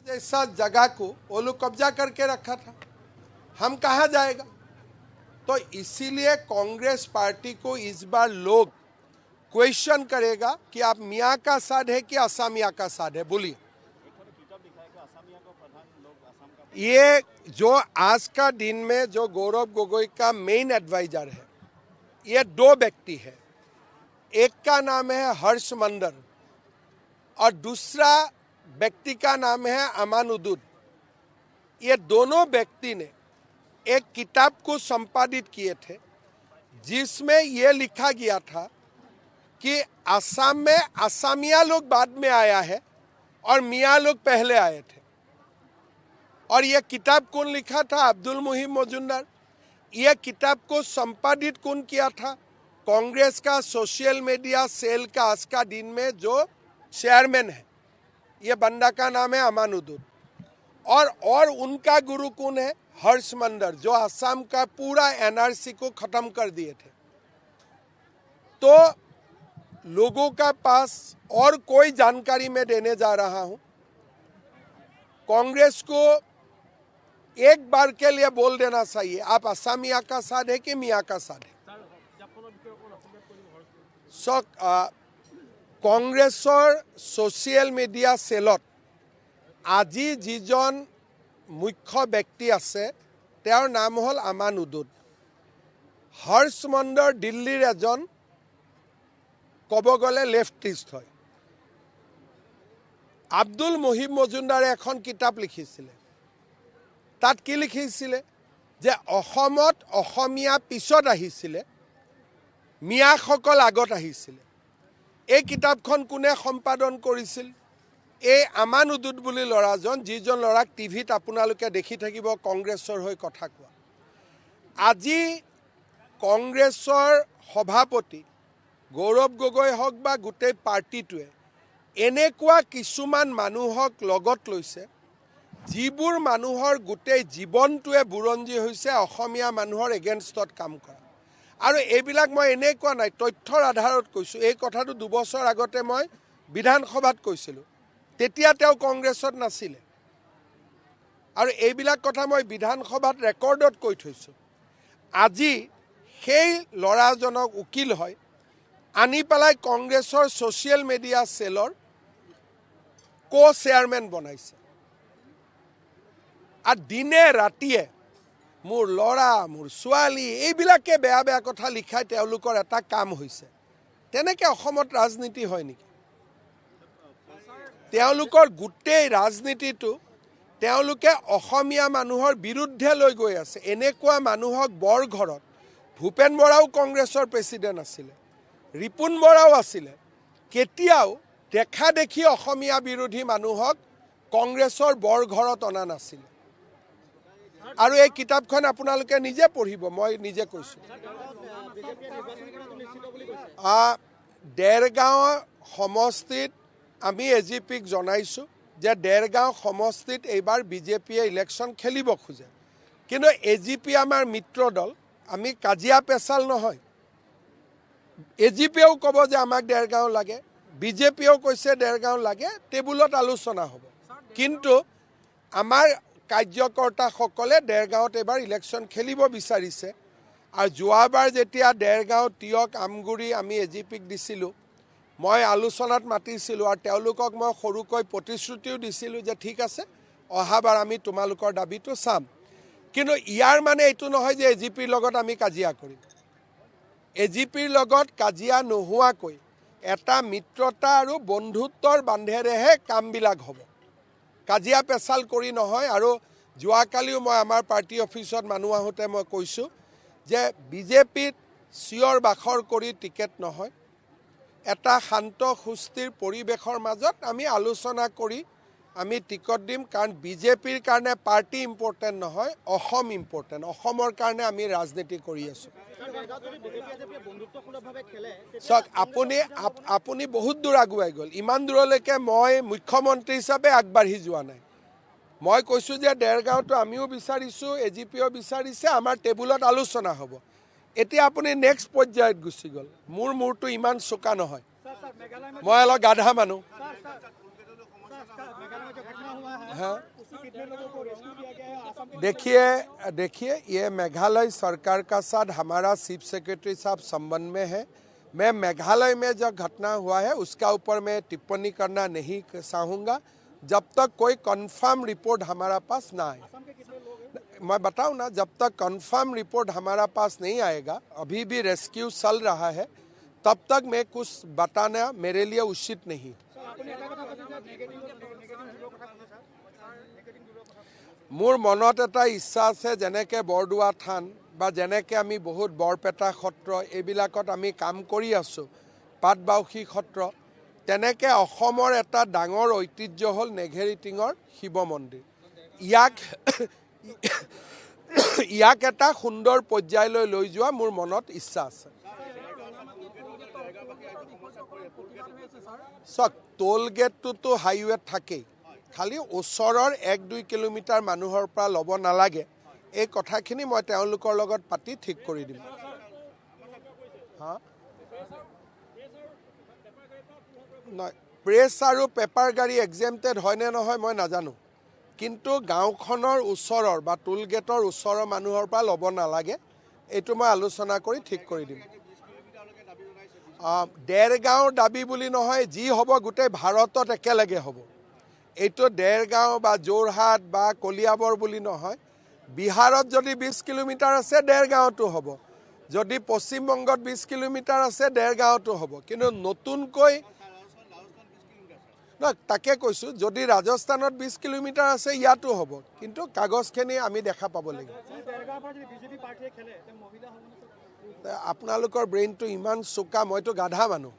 जैसा जगह को वो लोग कब्जा करके रखा था, हम कहाँ जाएगा। तो इसीलिए कांग्रेस पार्टी को इस बार लोग क्वेश्चन करेगा कि आप मियाँ का साध है कि असमिया का साध है। बोलिए, ये जो आज का दिन में जो गौरव गोगोई का मेन एडवाइजर है, ये दो व्यक्ति है। एक का नाम है हर्ष मंदर और दूसरा व्यक्ति का नाम है अमानुद्दीन। ये दोनों व्यक्ति ने एक किताब को संपादित किए थे जिसमें ये लिखा गया था कि असम में असमिया लोग बाद में आया है और मियाँ लोग पहले आए थे। और ये किताब कौन लिखा था? अब्दुल मुहिब मजुमदार। ये किताब को संपादित कौन किया था? कांग्रेस का सोशल मीडिया सेल का आज का दिन में जो चेयरमैन है, ये बंदा का नाम है अमानुद्दीन। और उनका गुरु कौन है? हर्ष मंदर, जो असम का पूरा एनआरसी को खत्म कर दिए थे। तो लोगों का पास और कोई जानकारी मैं देने जा रहा हूं। कांग्रेस को एक बार के लिए बोल देना चाहिए, आप असमिया का साथ है कि मियाँ का साथ है। कांग्रेसर सोशल मीडिया सेलत আজি जिजन मुख्य व्यक्ति আছে তেওঁৰ नाम हल अमानुद्दीन। हर्ष मंदर दिल्लीर एजन कब गले लेफ्टिस्ट है। अब्दुल मुहिब मजुमदारे एखन किताब लिखिছিলে, তাত কি লিখিছিলে যে অসমত অসমীয়া পিছত আহিছিলে, মিয়াসকল আগত আহিছিলে। এই কিতাপখন কোনে সম্পাদন কৰিছিল? এই আমানুদ্দীন বুলি ল'ৰাজন, যিজন ল'ৰাক টিভিত আপোনালোকে দেখি থাকিব কংগ্ৰেছৰ হৈ কথা কোৱা। আজি কংগ্ৰেছৰ সভাপতি গৌৰৱ গগৈ হওক বা গোটেই পাৰ্টিটোৱে এনেকুৱা কিছুমান মানুহক লগত লৈছে যিবোৰ মানুহৰ গোটেই জীৱনটোৱে বুৰঞ্জী হৈছে অসমীয়া মানুহৰ এগেইনষ্টত কাম কৰা। আৰু এইবিলাক মই এনেই কোৱা নাই, তথ্যৰ আধাৰত কৈছোঁ। এই কথাটো 2 বছৰ আগতে মই বিধানসভাত কৈছিলোঁ, তেতিয়া তেওঁ কংগ্ৰেছত নাছিলে। আৰু এইবিলাক কথা মই বিধানসভাত ৰেকৰ্ডত কৈ থৈছোঁ। আজি সেই ল'ৰাজনক উকিল হয় আনি পেলাই কংগ্ৰেছৰ ছ'চিয়েল মিডিয়া চেলৰ চেয়াৰমেন বনাইছে। আৰ দিনে ৰাতিয়ে মোৰ ল'ৰা মোৰ ছোৱালী এইবিলাকে বেয়া বেয়া কথা লিখাই তেওঁলোকৰ এটা কাম হৈছে। তেনেকৈ অসমত ৰাজনীতি হয় নেকি? তেওঁলোকৰ গোটেই ৰাজনীতিটো তেওঁলোকে অসমীয়া মানুহৰ বিৰুদ্ধে লৈ গৈ আছে। এনেকুৱা মানুহক বৰঘৰত ভূপেন বৰাও কংগ্ৰেছৰ প্ৰেছিডেণ্ট আছিলে, ৰিপুণ বৰাও আছিলে। কেতিয়াও দেখা দেখি অসমীয়া বিৰোধী মানুহক কংগ্ৰেছৰ বৰঘৰত অনা নাছিলে। আৰু এই কিতাপখন আপোনালোকে নিজে পঢ়িব, মই নিজে কৈছোঁ। দেৰগাঁও সমষ্টিত আমি এজিপিক জনাইছোঁ যে দেৰগাঁও সমষ্টিত এইবাৰ বিজেপিয়ে ইলেকশ্যন খেলিব খোজে। কিন্তু এজিপি আমাৰ মিত্ৰ দল, আমি কাজিয়া পেচাল নহয়। এজিপিয়েও ক'ব যে আমাক দেৰগাঁও লাগে, বিজেপিয়েও কৈছে দেৰগাঁও লাগে, টেবুলত আলোচনা হ'ব। কিন্তু আমাৰ কাৰ্যকৰ্তাসকলে দেৰগাঁৱত এবাৰ ইলেকশ্যন খেলিব বিচাৰিছে। আৰু যোৱাবাৰ যেতিয়া দেৰগাঁও তিয়ক আমগুৰি আমি এজিপিক দিছিলোঁ, মই আলোচনাত মাতিছিলোঁ আৰু তেওঁলোকক মই সৰুকৈ প্ৰতিশ্ৰুতিও দিছিলোঁ যে ঠিক আছে, অহাবাৰ আমি তোমালোকৰ দাবীটো চাম। কিন্তু ইয়াৰ মানে এইটো নহয় যে এজিপিৰ লগত আমি কাজিয়া কৰিম। এজিপিৰ লগত কাজিয়া নোহোৱাকৈ এটা মিত্ৰতা আৰু বন্ধুত্বৰ বান্ধেৰেহে কামবিলাক হ'ব, কাজিয়া পেচাল কৰি নহয়। আৰু যোৱাকালিও মই আমাৰ পাৰ্টি অফিচত মানুহ আহোঁতে মই কৈছোঁ যে বিজেপিত চিঞৰ বাখৰ কৰি টিকেট নহয়, এটা শান্ত সুস্থিৰ পৰিৱেশৰ মাজত আমি আলোচনা কৰি আমি টিকট দিম। কাৰণ বিজেপিৰ কাৰণে পাৰ্টি ইম্পৰ্টেণ্ট নহয়, অসম ইম্পৰ্টেণ্ট। অসমৰ কাৰণে আমি ৰাজনীতি কৰি আছোঁ। চাওক, আপুনি বহুত দূৰ আগুৱাই গ'ল। ইমান দূৰলৈকে মই মুখ্যমন্ত্ৰী হিচাপে আগবাঢ়ি যোৱা নাই। মই কৈছোঁ যে দেৰগাঁৱতো আমিও বিচাৰিছোঁ, এজিপিও বিচাৰিছে, আমাৰ টেবুলত আলোচনা হ'ব। এতিয়া আপুনি নেক্সট পৰ্যায়ত গুচি গ'ল। মোৰ মূৰটো ইমান চোকা নহয়, মই অলপ গাধা মানুহ। हाँ देखिए ये मेघालय सरकार का साथ हमारा चीफ सेक्रेटरी साहब संबंध में है। मैं मेघालय में जो घटना हुआ है उसका ऊपर मैं टिप्पणी करना नहीं चाहूँगा जब तक कोई कंफर्म रिपोर्ट हमारा पास ना आए। मैं बताऊँ ना, जब तक कंफर्म रिपोर्ट हमारा पास नहीं आएगा, अभी भी रेस्क्यू चल रहा है, तब तक मैं कुछ बताना मेरे लिए उचित नहीं। मोर मनत एटा इच्छा आछे जेनेके बरदुआ थान बा जेनेके आमी बहुत बरपेटा सत्र एबिलाकत आमी काम करि आछो, पाटबाउखी सत्र, तेनेके अहोमर एटा डाঙर ऐतिह्य हल नेघेरिटिङर शिव मन्दिर। ইয়াক এটা সুন্দৰ পৰ্যায়লৈ লৈ যোৱা মোৰ মনত ইচ্ছা আছে। টোল গেটটোতো হাইৱেত থাকেই, খালি ওচৰৰ 1-2 কিলোমিটাৰ মানুহৰ পৰা ল'ব নালাগে, এই কথাখিনি মই তেওঁলোকৰ লগত পাতি ঠিক কৰি দিম। নহয়, প্ৰেছ আৰু পেপাৰ গাড়ী এক্সেম্পটেড হয়নে নহয় মই নাজানো, কিন্তু গাঁওখনৰ ওচৰৰ বা টোল গেটৰ ওচৰৰ মানুহৰ পৰা ল'ব নালাগে, এইটো মই আলোচনা কৰি ঠিক কৰি দিম। দেৰগাঁৱৰ দাবী বুলি নহয়, যি হ'ব গোটেই ভাৰতত একেলগে হ'ব। এইটো দেৰগাঁও বা যোৰহাট বা কলিয়াবৰ বুলি নহয়, বিহাৰত যদি 20 কিলোমিটাৰ আছে দেৰগাঁৱতো হ'ব, যদি পশ্চিমবংগত 20 কিলোমিটাৰ আছে দেৰগাঁৱতো হ'ব, কিন্তু নতুনকৈ তাকে কৈছোঁ, যদি ৰাজস্থানত 20 কিলোমিটাৰ আছে ইয়াতো হ'ব, কিন্তু কাগজখিনি আমি দেখা পাব লাগিব। আপোনালোকৰ ব্ৰেইনটো ইমান চোকা, মইতো গাধা মানুহ,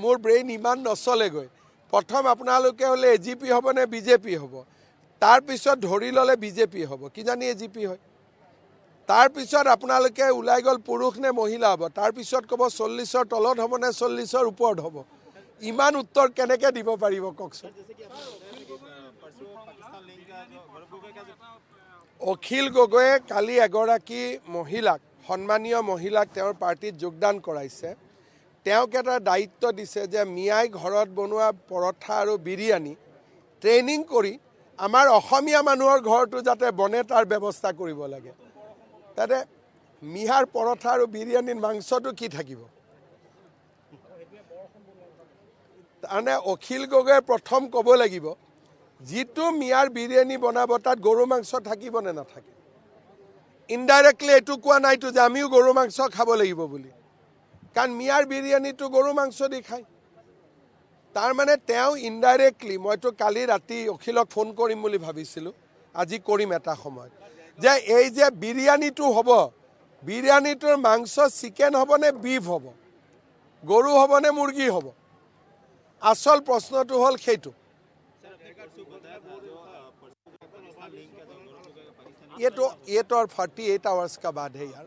মোৰ ব্ৰেইন ইমান নচলেগৈ। প্ৰথম আপোনালোকে হ'লে AGP হ'ব নে BJP হ'ব, তাৰপিছত ধৰি ল'লে BJP হ'ব, কিজানি AGP হয়। তাৰপিছত আপোনালোকে ওলাই গ'ল পুৰুষ নে মহিলা হ'ব, তাৰপিছত ক'ব 40ৰ তলত হ'ব নে 40ৰ ওপৰত হ'ব। ইমান উত্তৰ কেনেকৈ দিব পাৰিব কওকচোন। অখিল গগৈয়ে কালি এগৰাকী মহিলাক, সন্মানীয় মহিলাক তেওঁৰ পাৰ্টিত যোগদান কৰাইছে। তেওঁক এটা দায়িত্ব দিছে যে মিয়াই ঘৰত বনোৱা পৰঠা আৰু বিৰিয়ানী ট্ৰেইনিং কৰি আমাৰ অসমীয়া মানুহৰ ঘৰটো যাতে বনে তাৰ ব্যৱস্থা কৰিব লাগে। তাতে মিয়াৰ পৰঠা আৰু বিৰিয়ানীৰ মাংসটো কি থাকিব? তাৰমানে অখিল গগৈয়ে প্ৰথম ক'ব লাগিব, যিটো মিয়াৰ বিৰিয়ানী বনাব তাত গৰু মাংস থাকিব নে নাথাকে। ইনডাইৰেক্টলি এইটো কোৱা নাইতো যে আমিও গৰু মাংস খাব লাগিব বুলি, কাৰণ মিয়াৰ বিৰিয়ানীটো গৰু মাংস দি খায়। তাৰমানে তেওঁ ইনডাইৰেক্টলি, মইতো কালি ৰাতি অখিলক ফোন কৰিম বুলি ভাবিছিলোঁ, আজি কৰিম এটা সময়ত, যে এই যে বিৰিয়ানীটো হ'ব, বিৰিয়ানীটোৰ মাংস চিকেন হ'ব নে বিফ হ'ব, গৰু হ'ব নে মুৰ্গী হ'ব। আচল প্ৰশ্নটো হ'ল সেইটো। ये तो 48 आवर्स का बाद है यार,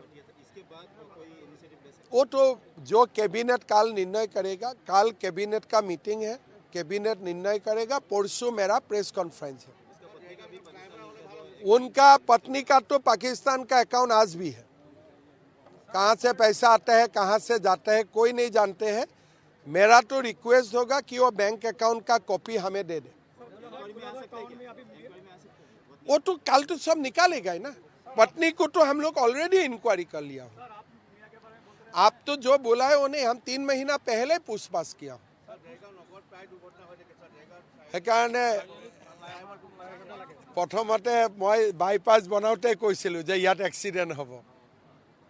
वो तो जो कैबिनेट काल निर्णय करेगा, काल कैबिनेट का मीटिंग है, कैबिनेट निर्णय करेगा, परसों मेरा प्रेस कॉन्फ्रेंस है। उनका पत्नी का तो पाकिस्तान का अकाउंट आज भी है, कहाँ से पैसा आता है कहाँ से जाता है कोई नहीं जानते हैं। मेरा तो रिक्वेस्ट होगा कि वो बैंक अकाउंट का कॉपी हमें दे दे। वो तो कल तो सब निकालेगा ही ना, पत्नी को तो हम लोग ऑलरेडी इंक्वायरी कर लिया हूँ। आप तो जो बोला है उन्हें हम 3 महीना पहले पूछताछ किया हूँ। সেইকাৰণে প্ৰথমতে মই বাইপাছ বনাওঁতে কৈছিলোঁ যে ইয়াত এক্সিডেণ্ট হ'ব,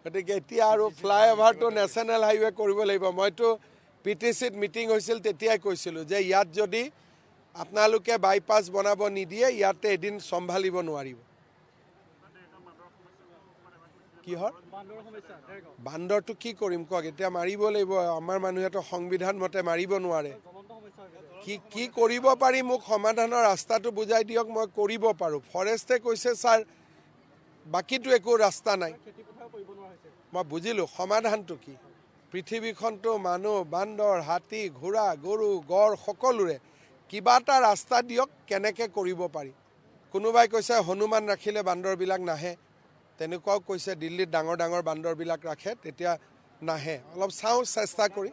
গতিকে এতিয়া আৰু ফ্লাইঅভাৰটো নেশ্যনেল হাইৱে কৰিব লাগিব। মইতো PTCত মিটিং হৈছিল তেতিয়াই কৈছিলোঁ যে ইয়াত যদি আপোনালোকে বাইপাছ বনাব নিদিয়ে ইয়াতে এদিন চম্ভালিব নোৱাৰিব। কিহৰ বান্দৰটো কি কৰিম কওক, এতিয়া মাৰিব লাগিব। আমাৰ মানুহেতো সংবিধান মতে মাৰিব নোৱাৰে। কি কৰিব পাৰি মোক সমাধানৰ ৰাস্তাটো বুজাই দিয়ক, মই কৰিব পাৰোঁ। ফৰেষ্টে কৈছে ছাৰ বাকীটো একো ৰাস্তা নাই। মই বুজিলোঁ সমাধানটো কি। পৃথিৱীখনটো মানুহ, বান্দৰ, হাতী, ঘোঁৰা, গৰু, গড় সকলোৰে কিবা এটা ৰাস্তা দিয়ক, কেনেকৈ কৰিব পাৰি। কোনোবাই কৈছে হনুমান ৰাখিলে বান্দৰবিলাক নাহে, তেনেকুৱাও কৈছে দিল্লীত ডাঙৰ ডাঙৰ বান্দৰবিলাক ৰাখে তেতিয়া নাহে। অলপ চাওঁ চেষ্টা কৰি।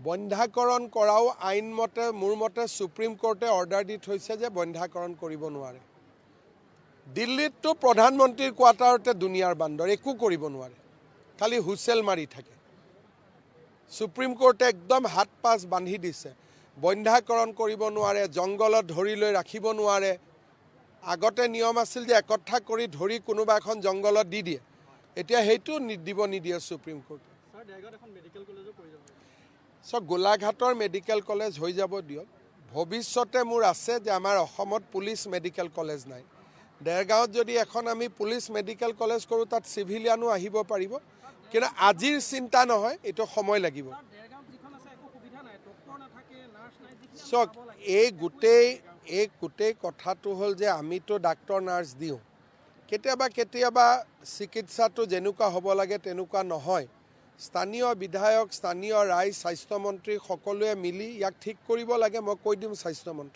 বন্ধ্যাকৰণ কৰাও আইনমতে মোৰ মতে সুপ্ৰিম কোৰ্টে অৰ্ডাৰ দি থৈছে যে বন্ধ্যাকৰণ কৰিব নোৱাৰে। দিল্লীততো প্ৰধানমন্ত্ৰীৰ কোৱাৰ্টাৰতে দুনিয়াৰ বান্দৰ একো কৰিব নোৱাৰে, খালি হুইচেল মাৰি থাকে। সুপ্ৰিম কোৰ্টে একদম হাত পাঁচ বান্ধি দিছে, বন্ধ্যাকৰণ কৰিব নোৱাৰে, জংঘলত ধৰি লৈ ৰাখিব নোৱাৰে। আগতে নিয়ম আছিল যে একঠা কৰি ধৰি কোনোবা এখন জংঘলত দি দিয়ে, এতিয়া সেইটো দিব নিদিয়ে সুপ্ৰিম কোৰ্টে। গোলাঘাটৰ মেডিকেল কলেজ হৈ যাব দিয়ক। ভৱিষ্যতে মোৰ আছে যে আমাৰ অসমত পুলিচ মেডিকেল কলেজ নাই। দেৰগাঁৱত যদি এখন আমি পুলিচ মেডিকেল কলেজ কৰোঁ, তাত চিভিলিয়ানো আহিব পাৰিব, কিন্তু আজিৰ চিন্তা নহয়, এইটো সময় লাগিব। চাওক, এই গোটেই কথাটো হ'ল যে আমিতো ডাক্তৰ নাৰ্ছ দিওঁ, কেতিয়াবা চিকিৎসাটো যেনেকুৱা হ'ব লাগে তেনেকুৱা নহয়। স্থানীয় বিধায়ক, স্থানীয় ৰাইজ, স্বাস্থ্যমন্ত্ৰী সকলোৱে মিলি ইয়াক ঠিক কৰিব লাগে। মই কৈ দিম স্বাস্থ্যমন্ত্ৰী